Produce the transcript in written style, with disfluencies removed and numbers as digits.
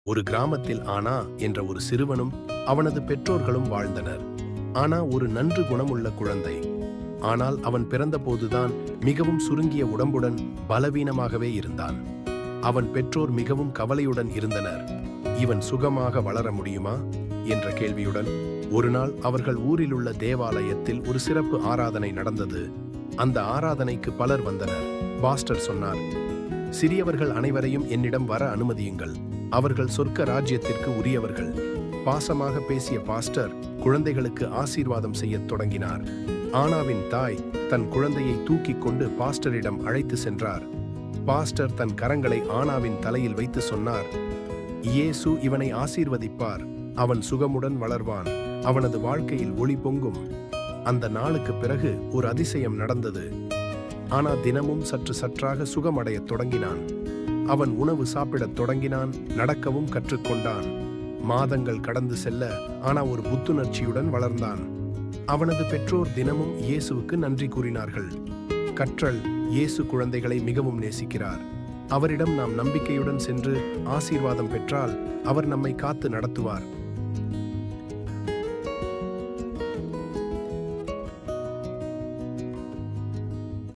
ஒரு கிராமத்தில் ஆனா என்ற ஒரு சிறுவனும் அவனது பெற்றோர்களும் வாழ்ந்தனர். ஆனா ஒரு நன்று குணமுள்ள குழந்தை. ஆனால் அவன் பிறந்தபோதுதான் மிகவும் சுருங்கிய உடம்புடன் பலவீனமாகவே இருந்தான். அவன் பெற்றோர் மிகவும் கவலையுடன் இருந்தனர். இவன் சுகமாக வளர முடியுமா என்ற கேள்வியுடன் ஒரு நாள் அவர்கள் ஊரிலுள்ள தேவாலயத்தில் ஒரு சிறப்பு ஆராதனை நடந்தது. அந்த ஆராதனைக்கு பலர் வந்தனர். பாஸ்டர் சொன்னார், சிறியவர்கள் அனைவரையும் என்னிடம் வர அனுமதியுங்கள். அவர்கள் சொர்க்க ராஜ்யத்திற்கு உரியவர்கள். பாசமாக பேசிய பாஸ்டர் குழந்தைகளுக்கு ஆசீர்வாதம் செய்யத் தொடங்கினார். ஆனாவின் தாய் தன் குழந்தையை தூக்கிக் கொண்டு பாஸ்டரிடம் அழைத்து சென்றார். பாஸ்டர் தன் கரங்களை ஆனாவின் தலையில் வைத்து சொன்னார், இயேசு இவனை ஆசீர்வதிப்பார். அவன் சுகமுடன் வளர்வான். அவனது வாழ்க்கையில் ஒளி பொங்கும். அந்த நாளுக்கு பிறகு ஒரு அதிசயம் நடந்தது. ஆனா தினமும் சற்று சற்றாக சுகமடையத் தொடங்கினான். அவன் உணவு சாப்பிடத் தொடங்கினான். நடக்கவும் கற்றுக்கொண்டான். மாதங்கள் கடந்து செல்ல ஆனா ஒரு புத்துணர்ச்சியுடன் வளர்ந்தான். அவனது பெற்றோர் தினமும் இயேசுவுக்கு நன்றி கூறினார்கள். கற்றல்: இயேசு குழந்தைகளை மிகவும் நேசிக்கிறார். அவரிடம் நாம் நம்பிக்கையுடன் சென்று ஆசீர்வாதம் பெற்றால் அவர் நம்மை காத்து நடத்துவார்.